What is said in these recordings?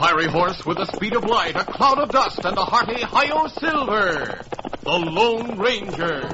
fiery horse with the speed of light, a cloud of dust, and a hearty hi-yo Silver, the Lone Ranger.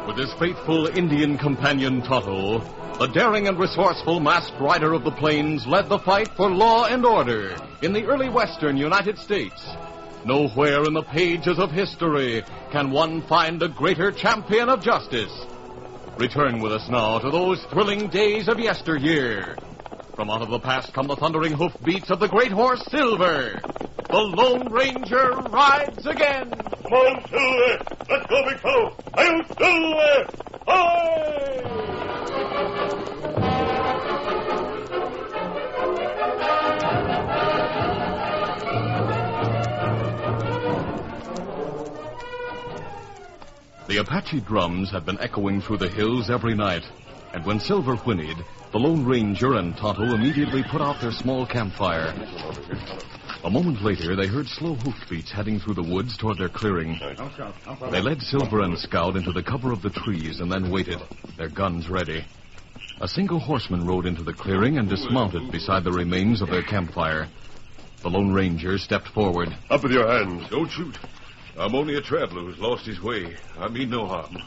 With his faithful Indian companion Tonto, the daring and resourceful masked rider of the plains led the fight for law and order in the early western United States. Nowhere in the pages of history can one find a greater champion of justice. Return with us now to those thrilling days of yesteryear. From out of the past come the thundering hoofbeats of the great horse Silver. The Lone Ranger rides again. Come on, Silver. Let's go, big fellow. Hail, Silver! Hi! The Apache drums had been echoing through the hills every night, and when Silver whinnied, the Lone Ranger and Tonto immediately put out their small campfire. A moment later, they heard slow hoofbeats heading through the woods toward their clearing. They led Silver and Scout into the cover of the trees and then waited, their guns ready. A single horseman rode into the clearing and dismounted beside the remains of their campfire. The Lone Ranger stepped forward. Up with your hands. Don't shoot. I'm only a traveler who's lost his way. I mean no harm.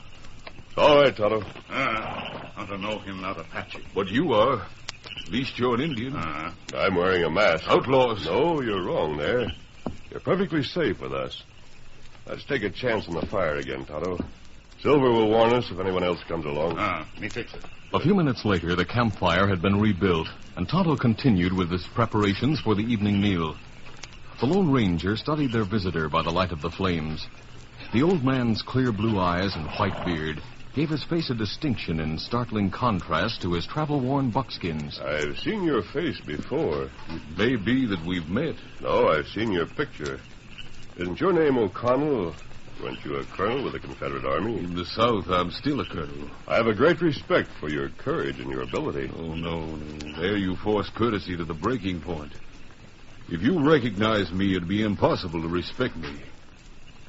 All right, Tonto. I don't know him, not Apache. But you are. At least you're an Indian. I'm wearing a mask. Outlaws. No, you're wrong there. You're perfectly safe with us. Let's take a chance on the fire again, Tonto. Silver will warn us if anyone else comes along. Me fix it. A few minutes later, the campfire had been rebuilt, and Tonto continued with his preparations for the evening meal. The Lone Ranger studied their visitor by the light of the flames. The old man's clear blue eyes and white beard gave his face a distinction in startling contrast to his travel-worn buckskins. I've seen your face before. It may be that we've met. No, I've seen your picture. Isn't your name O'Connell? Weren't you a colonel with the Confederate Army? In the South, I'm still a colonel. I have a great respect for your courage and your ability. Oh, no. There you force courtesy to the breaking point. If you recognize me, it'd be impossible to respect me.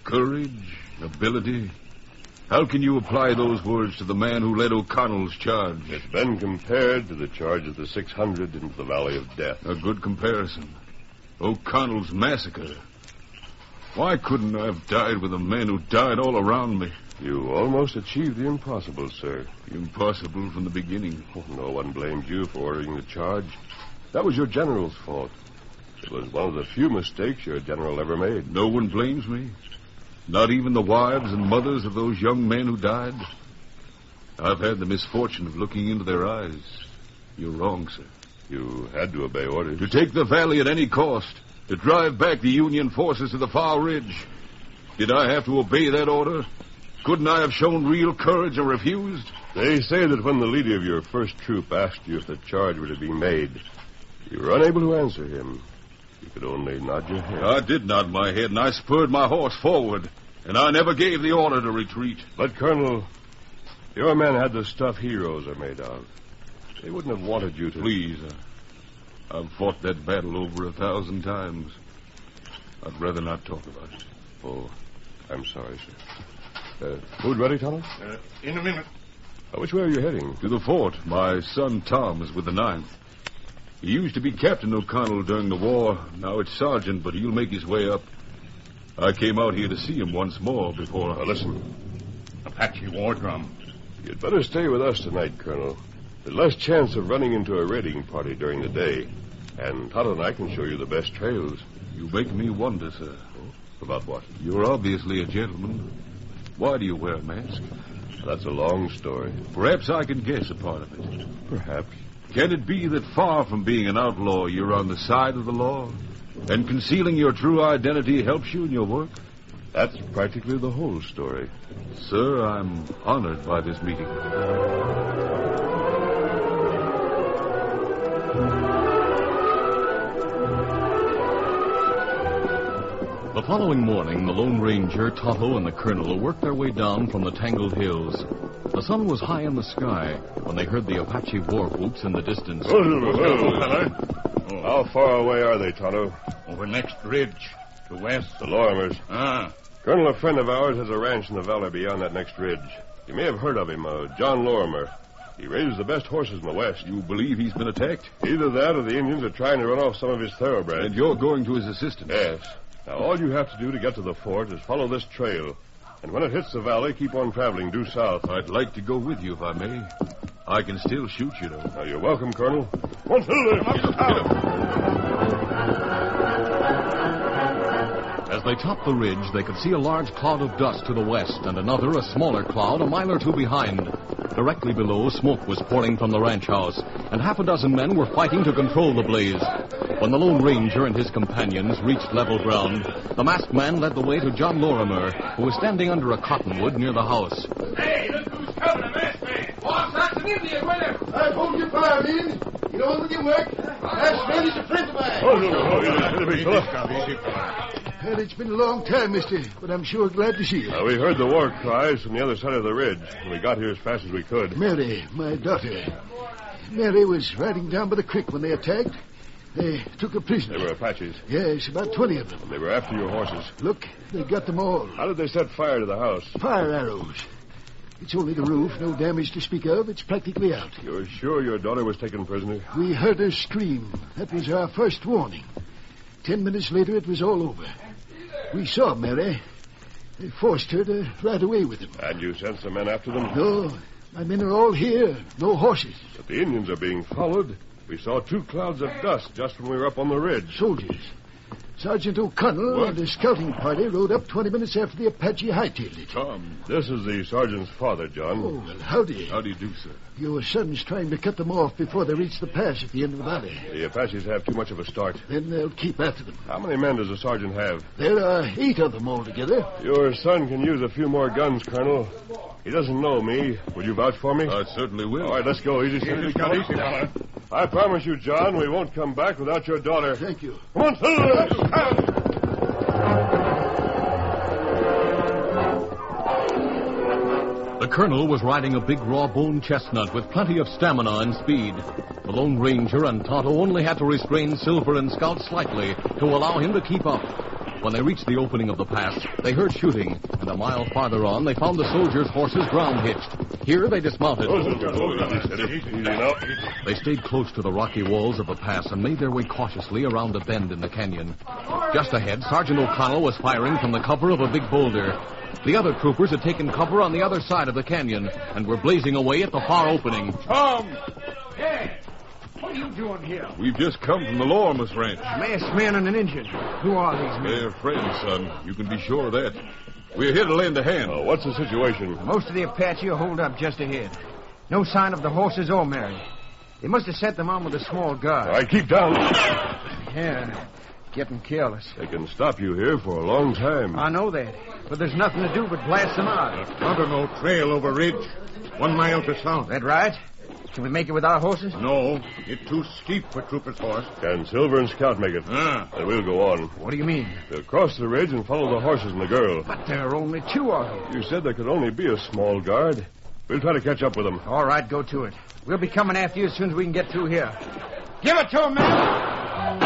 Courage, ability. How can you apply those words to the man who led O'Connell's charge? It's been compared to the charge of the 600 into the Valley of Death. A good comparison. O'Connell's massacre. Why couldn't I have died with the men who died all around me? You almost achieved the impossible, sir. Impossible from the beginning. Oh, no one blamed you for ordering the charge. That was your general's fault. It was one of the few mistakes your general ever made. No one blames me? Not even the wives and mothers of those young men who died? I've had the misfortune of looking into their eyes. You're wrong, sir. You had to obey orders. To take the valley at any cost. To drive back the Union forces to the far ridge. Did I have to obey that order? Couldn't I have shown real courage and refused? They say that when the leader of your first troop asked you if the charge were to be made, you were unable to answer him. You could only nod your head. I did nod my head, and I spurred my horse forward. And I never gave the order to retreat. But, Colonel, your men had the stuff heroes are made of. They wouldn't have wanted you to... Please, I've fought that battle over 1,000 times. I'd rather not talk about it. Oh, I'm sorry, sir. Food ready, Tonto? In a minute. Which way are you heading? To the fort. My son Tom is with the 9th. He used to be Captain O'Connell during the war. Now it's Sergeant, but he'll make his way up. I came out here to see him once more before... Now, listen. Apache war drum. You'd better stay with us tonight, Colonel. There's less chance of running into a raiding party during the day. And Tonto and I can show you the best trails. You make me wonder, sir. About what? You're obviously a gentleman. Why do you wear a mask? That's a long story. Perhaps I can guess a part of it. Perhaps. Can it be that far from being an outlaw, you're on the side of the law? And concealing your true identity helps you in your work? That's practically the whole story. Sir, I'm honored by this meeting. The following morning, the Lone Ranger, Tonto, and the Colonel worked their way down from the tangled hills. The sun was high in the sky when they heard the Apache war whoops in the distance. How far away are they, Tonto? Over next ridge. To west. The Lorimers. Ah. Colonel, a friend of ours has a ranch in the valley beyond that next ridge. You may have heard of him, John Lorimer. He raises the best horses in the west. You believe he's been attacked? Either that or the Indians are trying to run off some of his thoroughbreds. And you're going to his assistance? Yes. Now, all you have to do to get to the fort is follow this trail. And when it hits the valley, keep on traveling due south. I'd like to go with you if I may. I can still shoot, you know. Now, you're welcome, Colonel. One fiddler! As they topped the ridge, they could see a large cloud of dust to the west and another, a smaller cloud, a mile or two behind. Directly below, smoke was pouring from the ranch house, and half a dozen men were fighting to control the blaze. When the Lone Ranger and his companions reached level ground, the masked man led the way to John Lorimer, who was standing under a cottonwood near the house. Hey, look who's coming, a masked man. Boss, that's an Indian with him. I told you fire, men. Get on with your work. Masked man is a friend of mine. Well, it's been a long time, mister, but I'm sure glad to see you. We heard the war cries from the other side of the ridge, and we got here as fast as we could. Mary, my daughter. Mary was riding down by the creek when they attacked. They took her prisoner. They were Apaches. Yes, about 20 of them. And they were after your horses. Look, they got them all. How did they set fire to the house? Fire arrows. It's only the roof, no damage to speak of. It's practically out. You're sure your daughter was taken prisoner? We heard her scream. That was our first warning. 10 minutes later, it was all over. We saw Mary. They forced her to ride away with them. And you sent some men after them? No. My men are all here. No horses. But the Indians are being followed. We saw 2 clouds of dust just when we were up on the ridge. Soldiers. Sergeant O'Connell and his scouting party rode up 20 minutes after the Apache hightailed it. Tom. This is the sergeant's father, John. Oh, well, howdy. How do you do, sir? Your son's trying to cut them off before they reach the pass at the end of the valley. The Apaches have too much of a start. Then they'll keep after them. How many men does the sergeant have? There are 8 of them altogether. Your son can use a few more guns, Colonel. He doesn't know me. Will you vouch for me? I certainly will. All right, let's go. Easy, fella. I promise you, John, we won't come back without your daughter. Thank you. Come on, fella. The Colonel was riding a big raw-boned chestnut with plenty of stamina and speed. The Lone Ranger and Tonto only had to restrain Silver and Scout slightly to allow him to keep up. When they reached the opening of the pass, they heard shooting, and a mile farther on, they found the soldiers' horses ground hitched. Here they dismounted. They stayed close to the rocky walls of the pass and made their way cautiously around a bend in the canyon. Just ahead, Sergeant O'Connell was firing from the cover of a big boulder. The other troopers had taken cover on the other side of the canyon and were blazing away at the far opening. Tom! Hey, what are you doing here? We've just come from the Lorimer's ranch. Masked man and an Indian. Who are these men? They're friends, son. You can be sure of that. We're here to lend a hand. What's the situation? Most of the Apache are holed up just ahead. No sign of the horses or Mary. They must have sent them on with a small guard. All right, keep down. Yeah, getting careless. They can stop you here for a long time. I know that, but there's nothing to do but blast them out. Tonto no trail over ridge. 1 mile to south. That right? Can we make it with our horses? No, it's too steep for Trooper's horse. Can Silver and Scout make it? Then we'll go on. What do you mean? They'll cross the ridge and follow the horses and the girl. But there are only 2 of them. You said there could only be a small guard. We'll try to catch up with them. All right, go to it. We'll be coming after you as soon as we can get through here. Give it to him, man!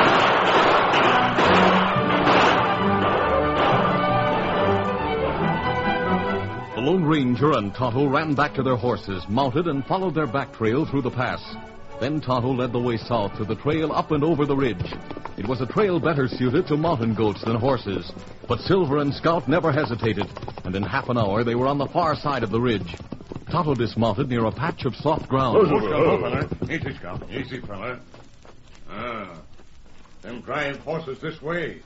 The Lone Ranger and Tonto ran back to their horses, mounted, and followed their back trail through the pass. Then Tonto led the way south to the trail up and over the ridge. It was a trail better suited to mountain goats than horses. But Silver and Scout never hesitated, and in half an hour they were on the far side of the ridge. Tonto dismounted near a patch of soft ground. Fella. Easy, Scout. Easy, fella. Them drive horses this way.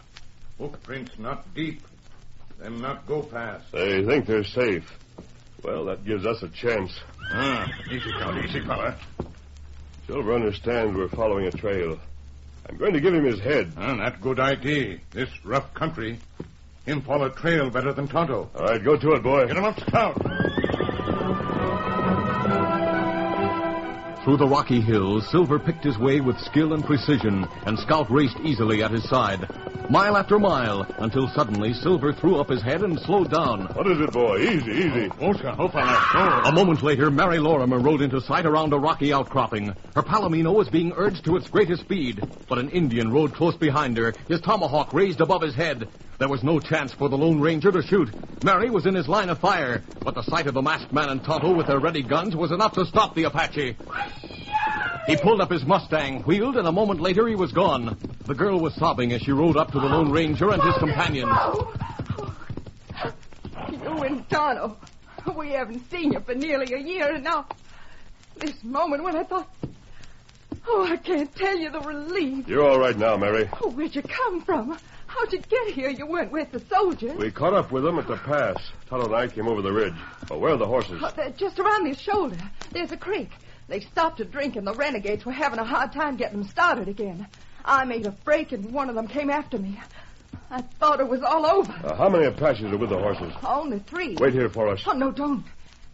Hoof prints not deep. Them not go fast. They think they're safe. Well, that gives us a chance. Easy, Scout. Easy, fella. Silver understands we're following a trail. I'm going to give him his head. That good idea. This rough country. Him follow trail better than Tonto. All right, go to it, boy. Get him up, Scout. Through the rocky hills, Silver picked his way with skill and precision, and Scout raced easily at his side. Mile after mile, until suddenly Silver threw up his head and slowed down. What is it, boy? Easy. A moment later, Mary Lorimer rode into sight around a rocky outcropping. Her Palomino was being urged to its greatest speed, but an Indian rode close behind her, his tomahawk raised above his head. There was no chance for the Lone Ranger to shoot. Mary was in his line of fire, but the sight of the masked man and Tonto with their ready guns was enough to stop the Apache. He pulled up his Mustang, wheeled, and a moment later he was gone. The girl was sobbing as she rode up to the Lone Ranger and his companions. You and Tonto, we haven't seen you for nearly a year, and now, this moment when I thought... I can't tell you the relief. You're all right now, Mary. Where'd you come from? How'd you get here? You weren't with the soldiers. We caught up with them at the pass. Tonto and I came over the ridge. Oh, where are the horses? They're just around this shoulder. There's a creek. They stopped to drink, and the renegades were having a hard time getting them started again. I made a break, and one of them came after me. I thought it was all over. How many Apaches are with the horses? Only 3. Wait here for us. Oh, no, don't.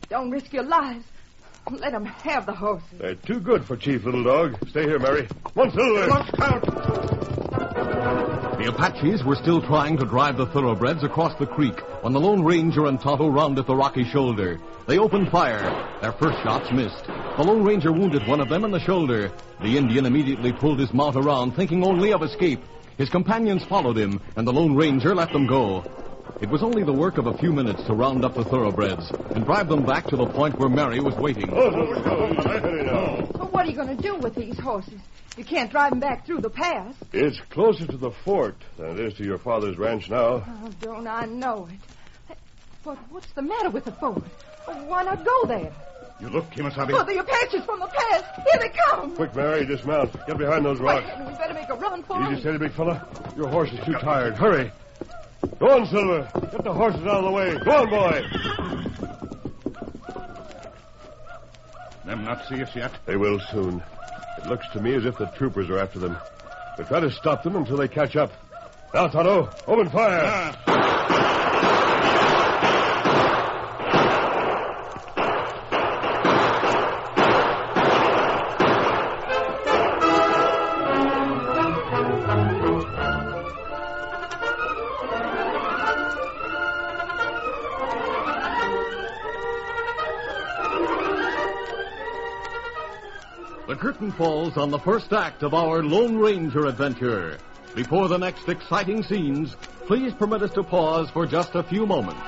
Don't risk your lives. Let them have the horses. They're too good for Chief, little dog. Stay here, Mary. Come on, Silver. Come on, Scout. The Apaches were still trying to drive the thoroughbreds across the creek when the Lone Ranger and Tonto rounded the rocky shoulder. They opened fire. Their first shots missed. The Lone Ranger wounded one of them in the shoulder. The Indian immediately pulled his mount around, thinking only of escape. His companions followed him, and the Lone Ranger let them go. It was only the work of a few minutes to round up the thoroughbreds and drive them back to the point where Mary was waiting. What are you going to do with these horses? You can't drive them back through the pass. It's closer to the fort than it is to your father's ranch now. Oh, don't I know it? But what's the matter with the fort? Why not go there? You look, Kimasabi. Oh, the Apaches from the pass. Here they come. Quick, Mary, dismount. Get behind those rocks. We better make a run for Easy, them. steady, big fella. Your horse is too tired. Hurry. Go on, Silver. Get the horses out of the way. Go on, boy. Them not see us yet? They will soon. It looks to me as if the troopers are after them. We'll try to stop them until they catch up. Now, Tonto, open fire. The curtain falls on the first act of our Lone Ranger adventure. Before the next exciting scenes, please permit us to pause for just a few moments.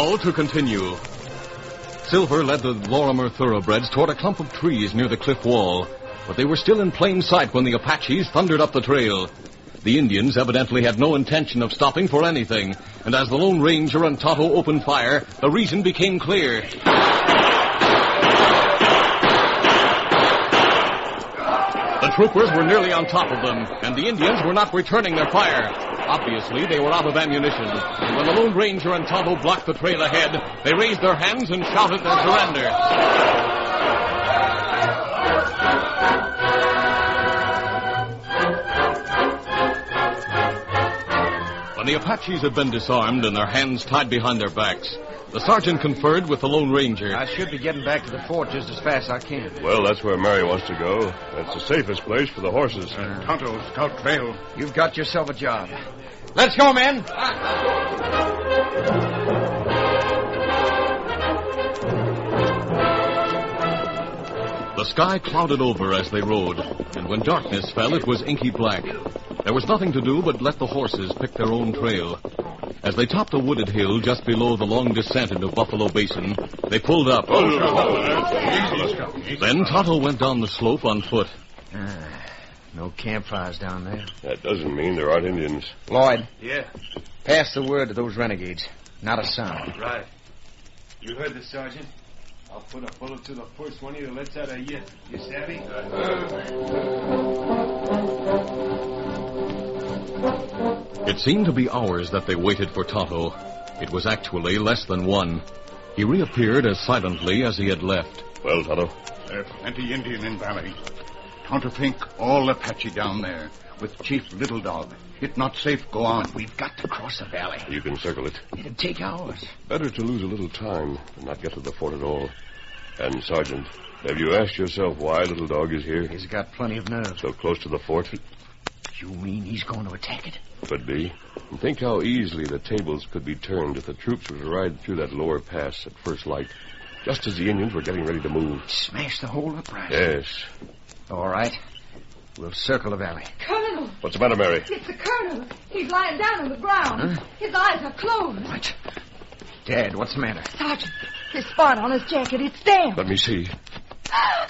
prowl to continue. Silver led the Lorimer thoroughbreds toward a clump of trees near the cliff wall, but they were still in plain sight when the Apaches thundered up the trail. The Indians evidently had no intention of stopping for anything, and as the Lone Ranger and Tonto opened fire, the reason became clear. The troopers were nearly on top of them, and the Indians were not returning their fire. Obviously, they were out of ammunition. And when the Lone Ranger and Tonto blocked the trail ahead, they raised their hands and shouted their surrender. When the Apaches had been disarmed and their hands tied behind their backs, the sergeant conferred with the Lone Ranger. I should be getting back to the fort just as fast as I can. Well, that's where Mary wants to go. That's the safest place for the horses. Tonto, scout trail. You've got yourself a job. Let's go, men. The sky clouded over as they rode, and when darkness fell, it was inky black. There was nothing to do but let the horses pick their own trail. As they topped a wooded hill just below the long descent into Buffalo Basin, they pulled up. Then Tonto went down the slope on foot. No campfires down there. That doesn't mean there aren't Indians. Lloyd. Yeah. Pass the word to those renegades. Not a sound. Right. You heard the sergeant. I'll put a bullet to the first one of you that lets out a yip. You savvy? It seemed to be hours that they waited for Tonto. It was actually less than one. He reappeared as silently as he had left. Well, Tonto? There's plenty Indian in valley. Tonto think all Apache down there with Chief Little Dog. It not safe go on. We've got to cross the valley. You can circle it. It'd take hours. Better to lose a little time than not get to the fort at all. And, Sergeant, have you asked yourself why Little Dog is here? He's got plenty of nerve. So close to the fort? You mean he's going to attack it? Could be. And think how easily the tables could be turned if the troops were to ride through that lower pass at first light, just as the Indians were getting ready to move. Smash the whole uprising. Yes. All right. We'll circle the valley. Colonel! What's the matter, Mary? It's the colonel. He's lying down on the ground. Huh? His eyes are closed. What? Dad, what's the matter? Sergeant, there's spot on his jacket. It's damp. Let me see.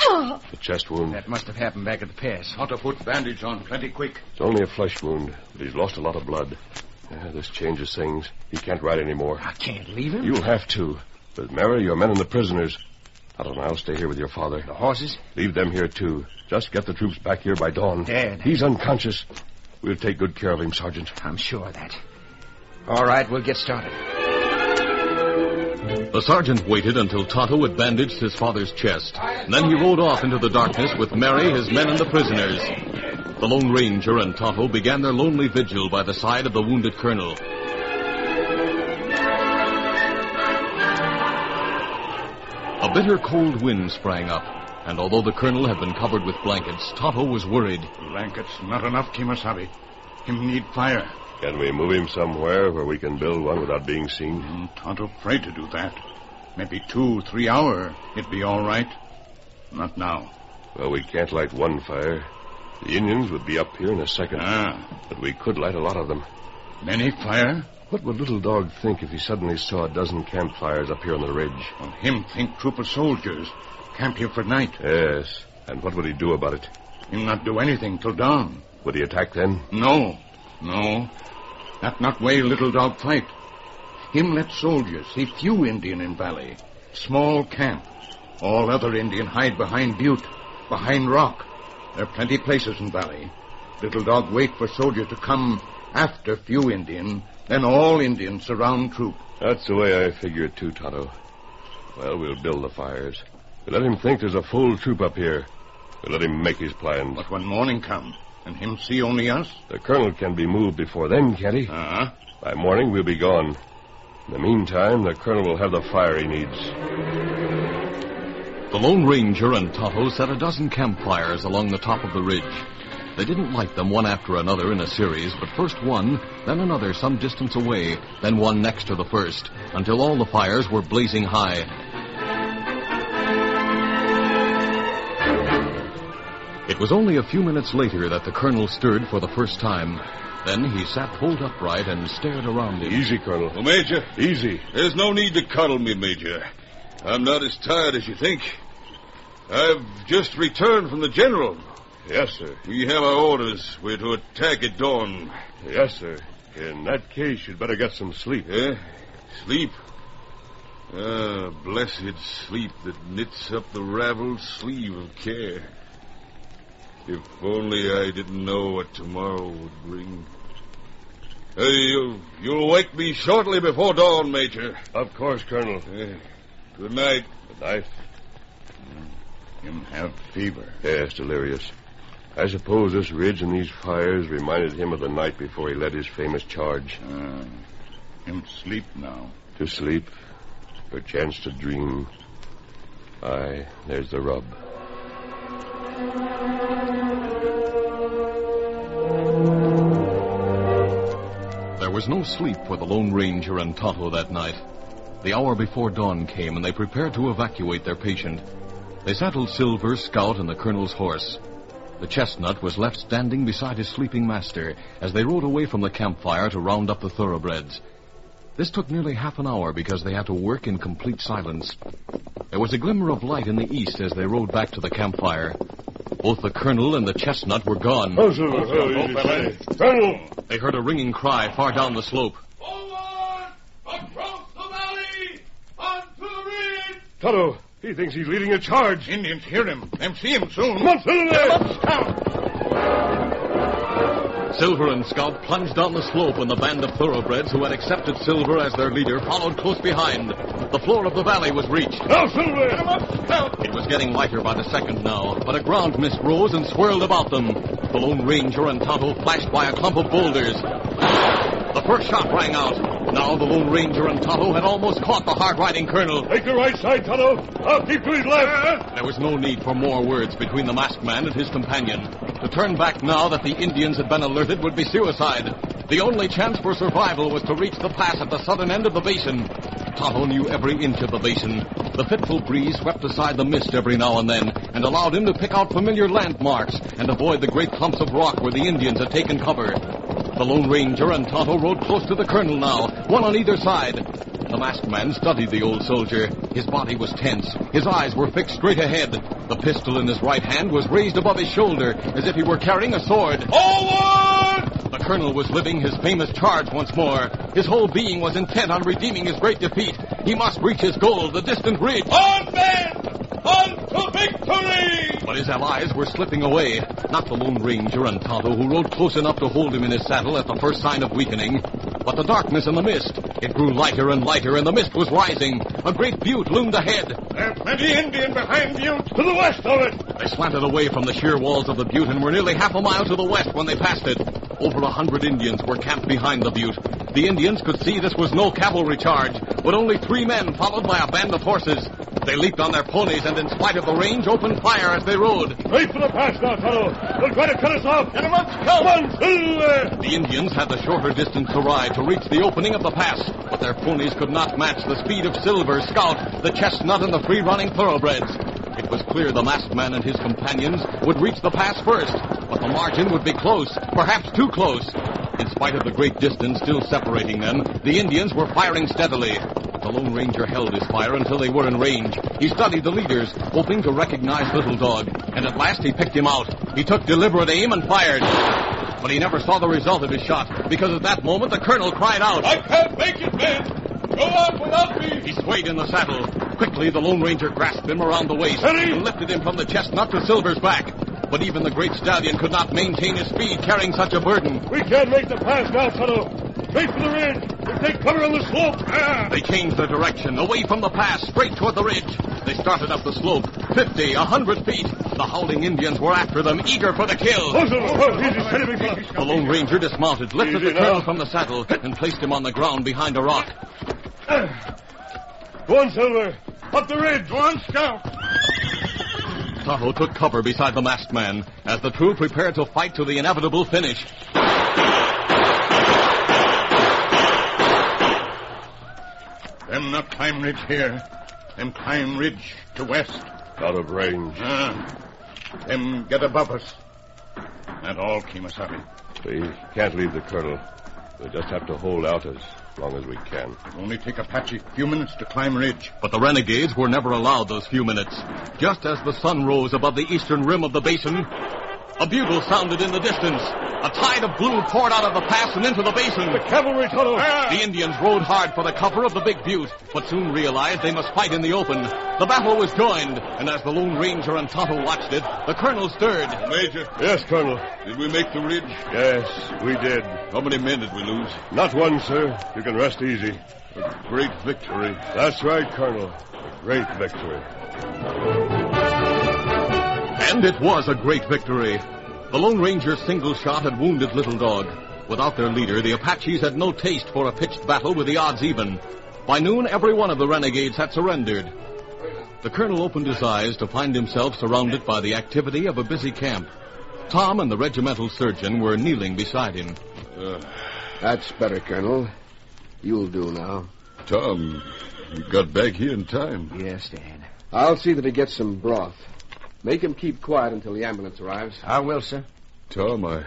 Oh. The chest wound. That must have happened back at the pass. Tonto put bandage on plenty quick. It's only a flesh wound, but he's lost a lot of blood. This changes things. He can't ride anymore. I can't leave him. You'll have to. But, Mary, your men and the prisoners. I don't know. I'll stay here with your father. The horses? Leave them here, too. Just get the troops back here by dawn. Dad. He's unconscious. We'll take good care of him, Sergeant. I'm sure of that. All right, we'll get started. The sergeant waited until Tonto had bandaged his father's chest. And then he rode off into the darkness with Mary, his men, and the prisoners. The Lone Ranger and Tonto began their lonely vigil by the side of the wounded colonel. A bitter cold wind sprang up, and although the colonel had been covered with blankets, Tonto was worried. Blankets not enough, Kimasabi. Him need fire. Can we move him somewhere where we can build one without being seen? Tonto afraid to do that. Maybe 2-3 hours, it'd be all right. Not now. Well, we can't light one fire. The Indians would be up here in a second. But we could light a lot of them. Many fire? What would Little Dog think if he suddenly saw a dozen campfires up here on the ridge? Well, him think troop of soldiers. Camp here for night. Yes. And what would he do about it? Him not do anything till dawn. Would he attack then? No. That not way Little Dog fight. Him let soldiers. He few Indian in valley. Small camp. All other Indian hide behind butte, behind rock. There plenty places in valley. Little Dog wait for soldiers to come after few Indian, then all Indians surround troop. That's the way I figure it too, Tonto. Well, we'll build the fires. We'll let him think there's a full troop up here. We'll let him make his plans. But when morning come, and him see only us? The colonel can be moved before then, can't he? Uh-huh. By morning, we'll be gone. In the meantime, the colonel will have the fire he needs. The Lone Ranger and Tonto set a dozen campfires along the top of the ridge. They didn't light them one after another in a series, but first one, then another some distance away, then one next to the first, until all the fires were blazing high. It was only a few minutes later that the colonel stirred for the first time. Then he sat bolt upright and stared around him. Easy, Colonel. Oh, Major. Easy. There's no need to cuddle me, Major. I'm not as tired as you think. I've just returned from the general. Yes, sir. We have our orders. We're to attack at dawn. Yes, sir. In that case, you'd better get some sleep. Eh? Sleep? Ah, blessed sleep that knits up the raveled sleeve of care. If only I didn't know what tomorrow would bring. You'll wake me shortly before dawn, Major. Of course, Colonel. Good night. Good night. Him have fever. Yes, delirious. I suppose this ridge and these fires reminded him of the night before he led his famous charge. Him sleep now. To sleep, perchance to dream. Aye, there's the rub. There was no sleep for the Lone Ranger and Tonto that night. The hour before dawn came, and they prepared to evacuate their patient. They saddled Silver, Scout, and the colonel's horse. The chestnut was left standing beside his sleeping master as they rode away from the campfire to round up the thoroughbreds. This took nearly half an hour because they had to work in complete silence. There was a glimmer of light in the east as they rode back to the campfire. Both the colonel and the chestnut were gone. Colonel! They heard a ringing cry far down the slope. Forward! Across the valley! Onto the ridge! Tonto, he thinks he's leading a charge. Indians hear him. Them see him soon. Come on, Silver! Silver and Scout plunged down the slope when the band of thoroughbreds who had accepted Silver as their leader followed close behind. The floor of the valley was reached. Now, Silver! Get him up, Scout! It was getting lighter by the second now, but a ground mist rose and swirled about them. The Lone Ranger and Tonto flashed by a clump of boulders. The first shot rang out. Now the Lone Ranger and Tonto had almost caught the hard-riding colonel. Take the right side, Tonto. I'll keep to his left. There was no need for more words between the masked man and his companion. To turn back now that the Indians had been alerted would be suicide. The only chance for survival was to reach the pass at the southern end of the basin. Tonto knew every inch of the basin. The fitful breeze swept aside the mist every now and then and allowed him to pick out familiar landmarks and avoid the great clumps of rock where the Indians had taken cover. The Lone Ranger and Tonto rode close to the colonel now, one on either side. The masked man studied the old soldier. His body was tense. His eyes were fixed straight ahead. The pistol in his right hand was raised above his shoulder as if he were carrying a sword. Forward! The colonel was living his famous charge once more. His whole being was intent on redeeming his great defeat. He must reach his goal, the distant ridge. On, men! On to victory! But his allies were slipping away. Not the Lone Ranger and Tonto, who rode close enough to hold him in his saddle at the first sign of weakening, but the darkness and the mist. It grew lighter and lighter, and the mist was rising. A great butte loomed ahead. There's plenty Indian behind Butte. To the west of it. They slanted away from the sheer walls of the butte and were nearly half a mile to the west when they passed it. Over 100 Indians were camped behind the butte. The Indians could see this was no cavalry charge, but only 3 men followed by a band of horses. They leaped on their ponies and, in spite of the range, opened fire as they rode. Straight for the pass now, Tonto. They'll try to cut us off. Get him up, Scout! Come on, Silver! The Indians had the shorter distance to ride to reach the opening of the pass, but their ponies could not match the speed of Silver, Scout, the chestnut, and the free-running thoroughbreds. It was clear the masked man and his companions would reach the pass first, but the margin would be close, perhaps too close. In spite of the great distance still separating them, the Indians were firing steadily. The Lone Ranger held his fire until they were in range. He studied the leaders, hoping to recognize Little Dog, and at last he picked him out. He took deliberate aim and fired. But he never saw the result of his shot, because at that moment the colonel cried out, I can't make it, men! Go on without me! He swayed in the saddle. Quickly, the Lone Ranger grasped him around the waist and lifted him from the chestnut to Silver's back. But even the great stallion could not maintain his speed carrying such a burden. We can't make the pass now, Tonto. Straight for the ridge. We'll take cover on the slope. They changed their direction, away from the pass, straight toward the ridge. They started up the slope, 50, 100 feet. The howling Indians were after them, eager for the kill. The Lone Ranger dismounted, lifted the colonel from the saddle, and placed him on the ground behind a rock. Go on, Silver. Up the ridge. Go on, Scout! Tonto took cover beside the masked man as the two prepared to fight to the inevitable finish. Them not climb ridge here. Them climb ridge to west. Out of range. Them get above us. That all, Kemosabe. We can't leave the colonel. We'll just have to hold out as long as we can. It'll only take Apache a few minutes to climb ridge. But the renegades were never allowed those few minutes. Just as the sun rose above the eastern rim of the basin, a bugle sounded in the distance. A tide of blue poured out of the pass and into the basin. The cavalry tunnel! The Indians rode hard for the cover of the big butte, but soon realized they must fight in the open. The battle was joined, and as the Lone Ranger and Tonto watched it, the colonel stirred. Major, Yes, Colonel. did we make the ridge? Yes, we did. How many men did we lose? Not one, sir. You can rest easy. A great victory. That's right, Colonel. A great victory. And it was a great victory. The Lone Ranger's single shot had wounded Little Dog. Without their leader, the Apaches had no taste for a pitched battle with the odds even. By noon, every one of the renegades had surrendered. The colonel opened his eyes to find himself surrounded by the activity of a busy camp. Tom and the regimental surgeon were kneeling beside him. That's better, Colonel. You'll do now. Tom, you got back here in time. Yes, Dad. I'll see that he gets some broth. Make him keep quiet until the ambulance arrives. I will, sir. Tom, I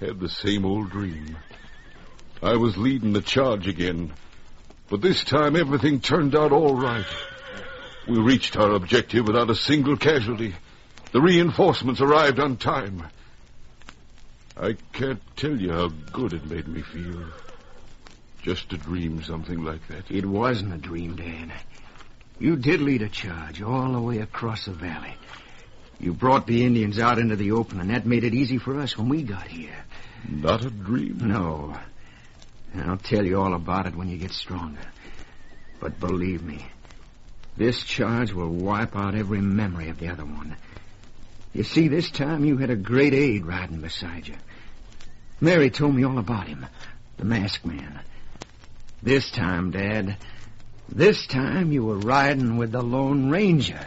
had the same old dream. I was leading the charge again, but this time everything turned out all right. We reached our objective without a single casualty. The reinforcements arrived on time. I can't tell you how good it made me feel. Just to dream something like that. It wasn't a dream, Dad. You did lead a charge all the way across the valley. You brought the Indians out into the open, and that made it easy for us when we got here. Not a dream? No. I'll tell you all about it when you get stronger. But believe me, this charge will wipe out every memory of the other one. You see, this time you had a great aide riding beside you. Mary told me all about him, the masked man. This time, Dad, this time you were riding with the Lone Ranger.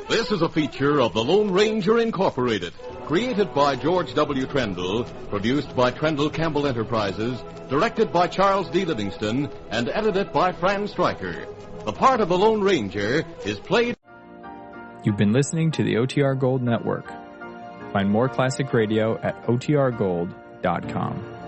This is a feature of the Lone Ranger Incorporated, created by George W. Trendle, produced by Trendle Campbell Enterprises, directed by Charles D. Livingston, and edited by Fran Stryker. The part of the Lone Ranger is played... You've been listening to the OTR Gold Network. Find more classic radio at otrgold.com.